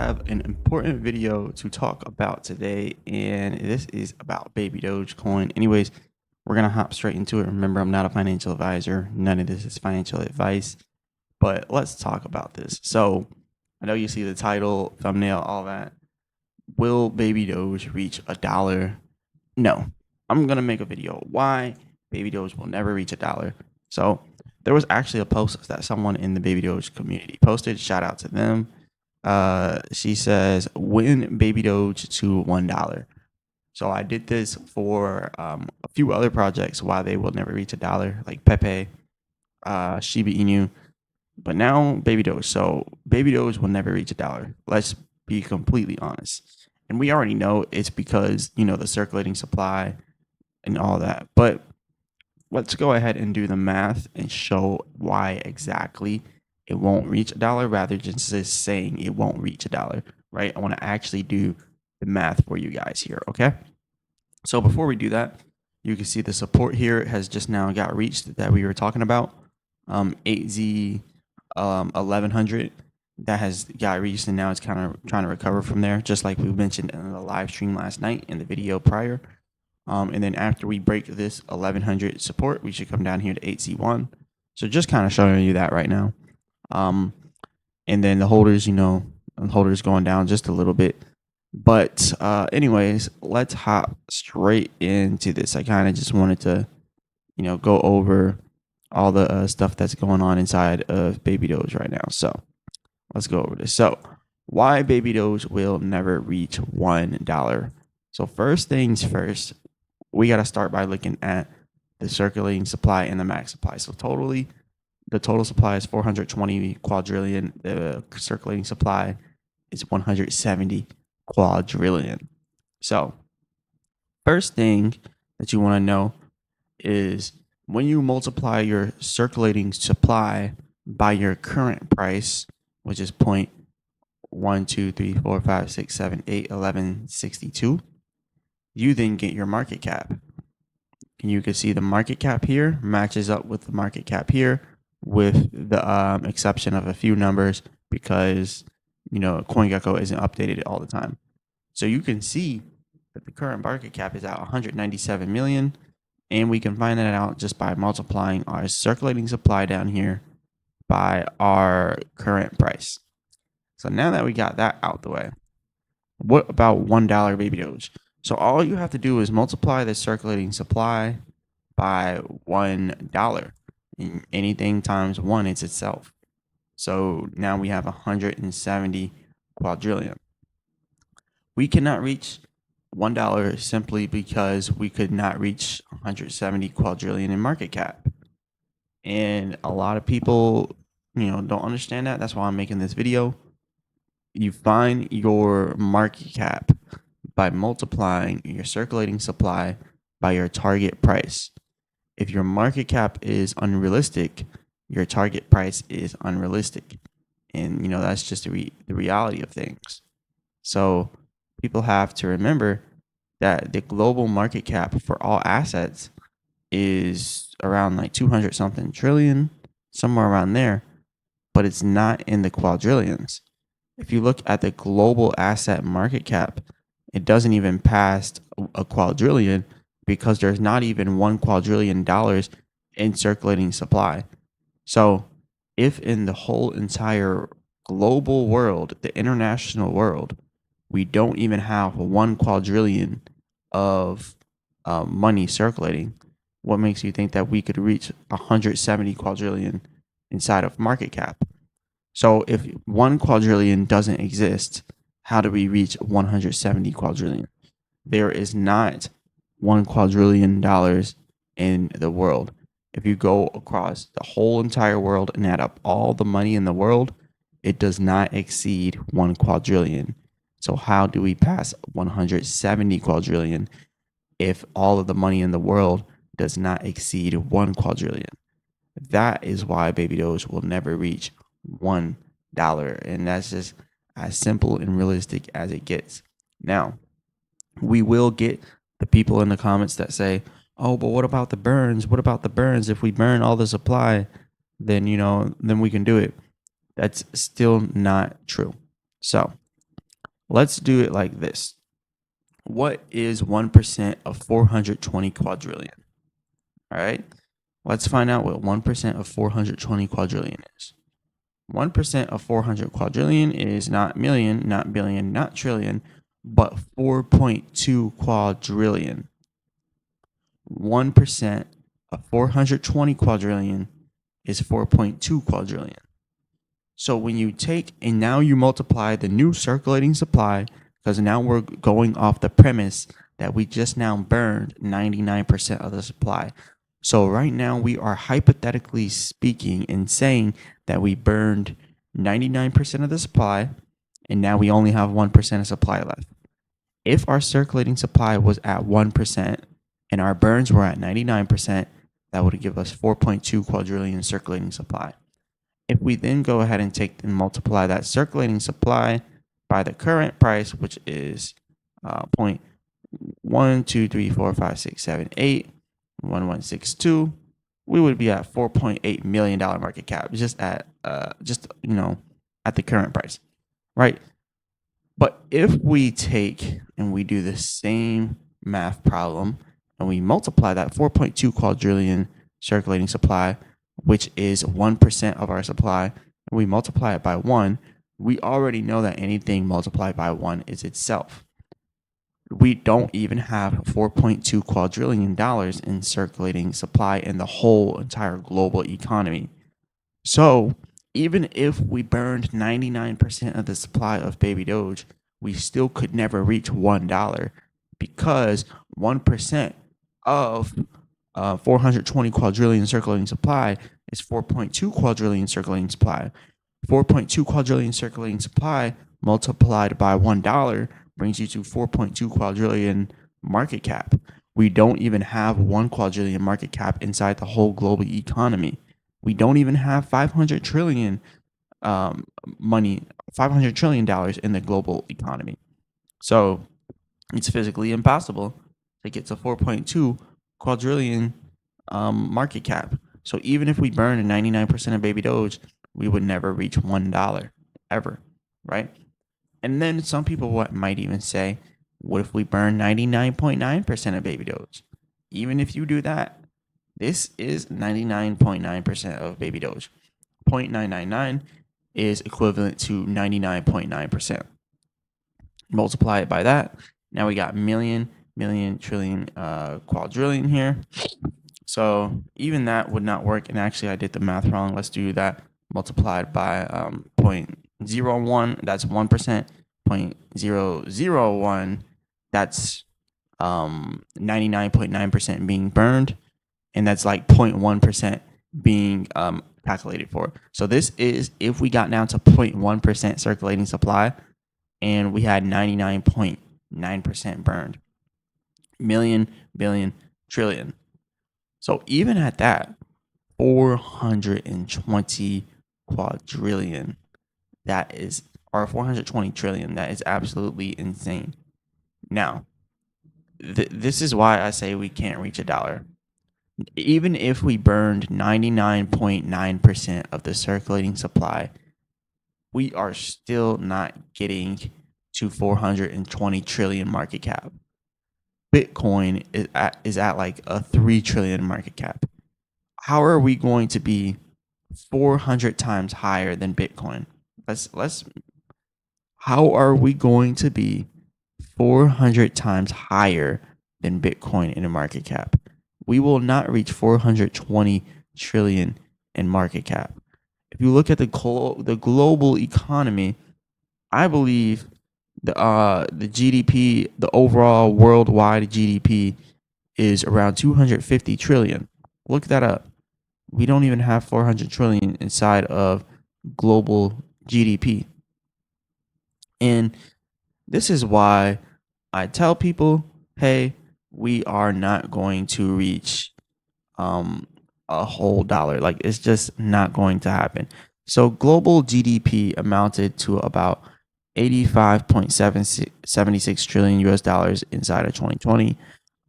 have an important video to talk about today, and this is about Baby Doge coin. Anyways, we're gonna hop straight into it. Remember, I'm not a financial advisor. None of this is financial advice, but let's talk about this. So, I know you see the title, thumbnail, all that. Will Baby Doge reach $1? No. I'm gonna make a video why Baby Doge will never reach $1. So, there was actually a post that someone in the Baby Doge community posted. Shout out to them. She says, win Baby Doge to $1. So I did this for a few other projects why they will never reach $1, like Pepe, Shiba Inu, but now Baby Doge. So Baby Doge will never reach $1. Let's be completely honest. And we already know it's because, the circulating supply and all that. But let's go ahead and do the math and show why exactly it won't reach $1 rather than just saying it won't reach $1, right? I want to actually do the math for you guys here, okay? So before we do that, you can see the support here has just now got reached that we were talking about. 8Z 1100 that has got reached, and now it's kind of trying to recover from there, just like we mentioned in the live stream last night in the video prior. And then after we break this 1100 support, we should come down here to 8Z1. So just kind of showing you that right now. And then the holders, the holders going down just a little bit. But anyways, let's hop straight into this. I kind of just wanted to, go over all the stuff that's going on inside of Baby Doge right now. So let's go over this. So why Baby Doge will never reach $1? So first things first, we got to start by looking at the circulating supply and the max supply. So the total supply is 420 quadrillion. The circulating supply is 170 quadrillion. So first thing that you want to know is when you multiply your circulating supply by your current price, which is 0.1234567811162, you then get your market cap. And you can see the market cap here matches up with the market cap here, with the exception of a few numbers because CoinGecko isn't updated all the time. So you can see that the current market cap is at 197 million, and we can find that out just by multiplying our circulating supply down here by our current price. So now that we got that out the way, what about $1 Baby Doge? So all you have to do is multiply the circulating supply by $1. And anything times 1 is itself. So now we have 170 quadrillion. We cannot reach $1 simply because we could not reach 170 quadrillion in market cap. And a lot of people, don't understand that. That's why I'm making this video. You find your market cap by multiplying your circulating supply by your target price. If your market cap is unrealistic, your target price is unrealistic. And, that's just the reality of things. So people have to remember that the global market cap for all assets is around like 200 something trillion, somewhere around there, but it's not in the quadrillions. If you look at the global asset market cap, it doesn't even pass a quadrillion because there's not even $1 quadrillion in circulating supply. So if in the whole entire global world, the international world, we don't even have $1 quadrillion of money circulating, what makes you think that we could reach 170 quadrillion inside of market cap? So if $1 quadrillion doesn't exist, how do we reach 170 quadrillion? There is not $1 quadrillion in the world. If you go across the whole entire world and add up all the money in the world, it does not exceed 1 quadrillion. So how do we pass 170 quadrillion if all of the money in the world does not exceed 1 quadrillion? That is why Baby Doge will never reach $1. And that's just as simple and realistic as it gets. Now, we will get the people in the comments that say, oh, but what about the burns? What about the burns? If we burn all the supply, then, then we can do it. That's still not true. So Let's do it like this. What is 1% of 420 quadrillion? All right. Let's find out what 1% of 420 quadrillion is. 1% of 400 quadrillion is not million, not billion, not trillion, but 4.2 quadrillion. 1% of 420 quadrillion is 4.2 quadrillion. So when you take and now you multiply the new circulating supply, because now we're going off the premise that we just now burned 99% of the supply. So right now we are hypothetically speaking and saying that we burned 99% of the supply and now we only have 1% of supply left. If our circulating supply was at 1% and our burns were at 99%, that would give us 4.2 quadrillion circulating supply. If we then go ahead and take and multiply that circulating supply by the current price, which is 0.1234567811162, we would be at $4.8 million market cap just at at the current price, right? But if we take and we do the same math problem and we multiply that 4.2 quadrillion circulating supply, which is 1% of our supply, and we multiply it by 1, we already know that anything multiplied by 1 is itself. We don't even have $4.2 quadrillion in circulating supply in the whole entire global economy. So even if we burned 99% of the supply of Baby Doge, we still could never reach $1 because 1% of 420 quadrillion circulating supply is 4.2 quadrillion circulating supply. 4.2 quadrillion circulating supply multiplied by $1 brings you to 4.2 quadrillion market cap. We don't even have 1 quadrillion market cap inside the whole global economy. We don't even have 500 trillion $500 trillion in the global economy. So it's physically impossible to get to 4.2 quadrillion market cap. So even if we burn 99% of Baby Doge, we would never reach $1 ever, right? And then some people might even say, what if we burn 99.9% of Baby Doge? Even if you do that, this is 99.9% of Baby Doge. 0.999 is equivalent to 99.9%. Multiply it by that. Now we got million, trillion, quadrillion here. So even that would not work. And actually, I did the math wrong. Let's do that multiplied by 0.01. That's 1%. 0.001. That's 99.9% being burned. And that's like 0.1% being calculated for. So this is if we got down to 0.1% circulating supply and we had 99.9% burned. Million, billion, trillion. So even at that, 420 quadrillion, that is, or 420 trillion, that is absolutely insane. Now, this is why I say we can't reach $1. Even if we burned 99.9% of the circulating supply, we are still not getting to 420 trillion market cap. Bitcoin is at like a 3 trillion market cap. How are we going to be 400 times higher than Bitcoin? How are we going to be 400 times higher than Bitcoin in a market cap? We will not reach 420 trillion in market cap. If you look at the global economy, I believe the GDP, the overall worldwide GDP, is around 250 trillion. Look that up. We don't even have 400 trillion inside of global GDP. And this is why I tell people, hey, we are not going to reach a whole dollar. Like, it's just not going to happen. So global GDP amounted to about 85.76 trillion US dollars inside of 2020.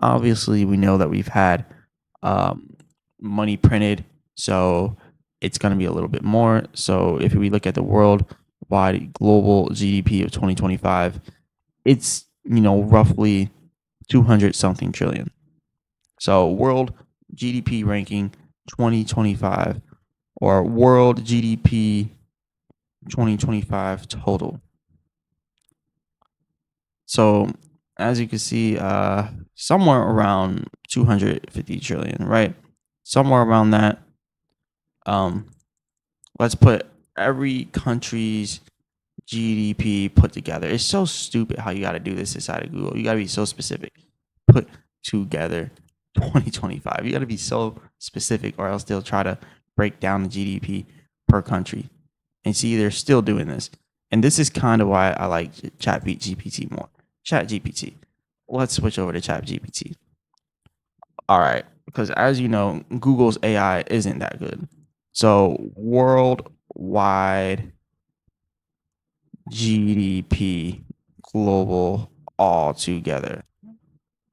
Obviously, we know that we've had money printed, so it's going to be a little bit more. So if we look at the world, worldwide global GDP of 2025, it's, roughly 200 something trillion. So world GDP ranking 2025, or world GDP 2025 total. So as you can see, somewhere around 250 trillion, right? Somewhere around that. Um, let's put every country's GDP put together. It's so stupid how you got to do this inside of Google. You got to be so specific. Put together 2025. You got to be so specific, or else they'll try to break down the GDP per country. And see, they're still doing this. And this is kind of why I like ChatGPT more. ChatGPT. Let's switch over to ChatGPT. All right, because as you know, Google's AI isn't that good. So worldwide GDP global all together.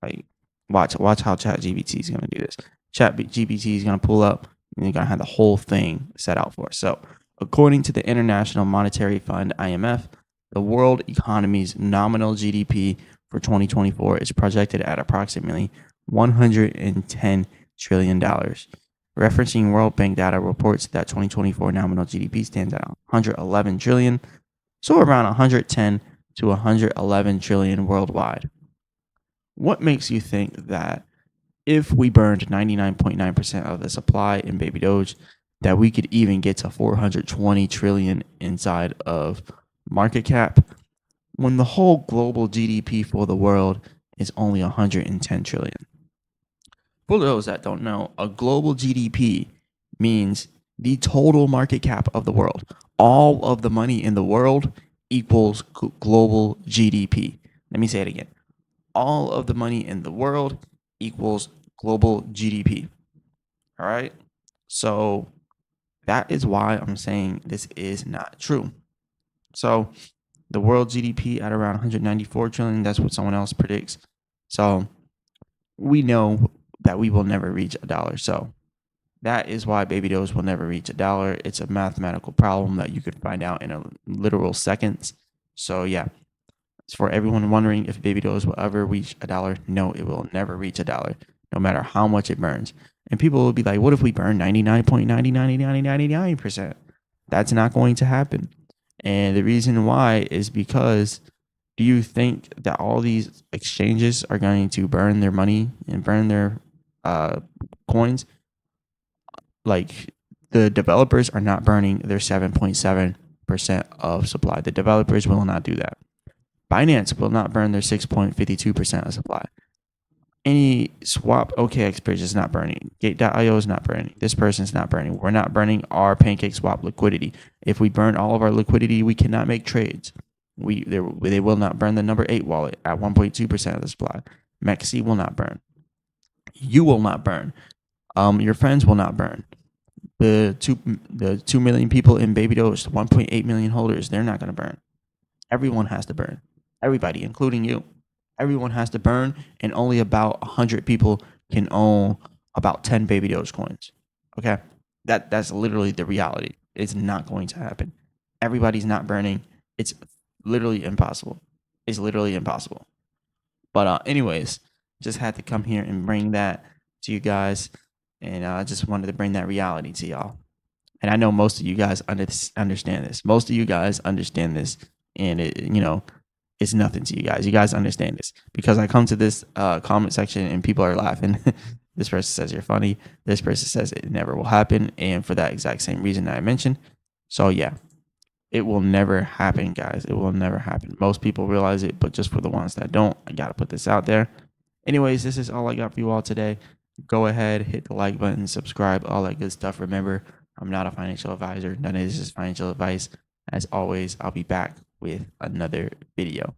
Like, watch how ChatGPT is gonna do this. ChatGPT is gonna pull up, and you're gonna have the whole thing set out for us. So, according to the International Monetary Fund (IMF), the world economy's nominal GDP for 2024 is projected at approximately $110 trillion. Referencing World Bank data reports that 2024 nominal GDP stands at 111 trillion, so around 110 to 111 trillion worldwide. What makes you think that if we burned 99.9% of the supply in Baby Doge, that we could even get to 420 trillion inside of market cap, when the whole global GDP for the world is only 110 trillion? For those that don't know, a global GDP means the total market cap of the world. All of the money in the world equals global GDP. Let me say it again. All of the money in the world equals global GDP. All right. So that is why I'm saying this is not true. So the world GDP at around 194 trillion, that's what someone else predicts. So we know that we will never reach $1. So that is why Baby Doge will never reach $1. It's a mathematical problem that you could find out in a literal seconds. So yeah, for everyone wondering if Baby Doge will ever reach $1, no, it will never reach $1, no matter how much it burns. And people will be like, what if we burn 99.999999%? That's not going to happen. And the reason why is because, do you think that all these exchanges are going to burn their money and burn their coins? Like, the developers are not burning their 7.7% of supply. The developers will not do that. Binance will not burn their 6.52% of supply. Any swap OKX bridge is not burning. Gate.io is not burning. This person's not burning. We're not burning our Pancake Swap liquidity. If we burn all of our liquidity, we cannot make trades. They will not burn the number 8 wallet at 1.2% of the supply. Maxi will not burn. You will not burn. Your friends will not burn. The 2 million people in Baby Doge, 1.8 million holders, they're not going to burn. Everyone has to burn. Everybody, including you. Everyone has to burn, and only about 100 people can own about 10 Baby Doge coins. Okay? That's literally the reality. It's not going to happen. Everybody's not burning. It's literally impossible. It's literally impossible. But anyways, just had to come here and bring that to you guys, and I just wanted to bring that reality to y'all. And I know most of you guys understand this. Most of you guys understand this, and it's nothing to you guys. You guys understand this because I come to this comment section and people are laughing. This person says you're funny. This person says it never will happen, and for that exact same reason that I mentioned. So yeah, it will never happen, guys. It will never happen. Most people realize it, but just for the ones that don't, I gotta put this out there. Anyways, this is all I got for you all today. Go ahead, hit the like button, subscribe, all that good stuff. Remember, I'm not a financial advisor. None of this is financial advice. As always, I'll be back with another video.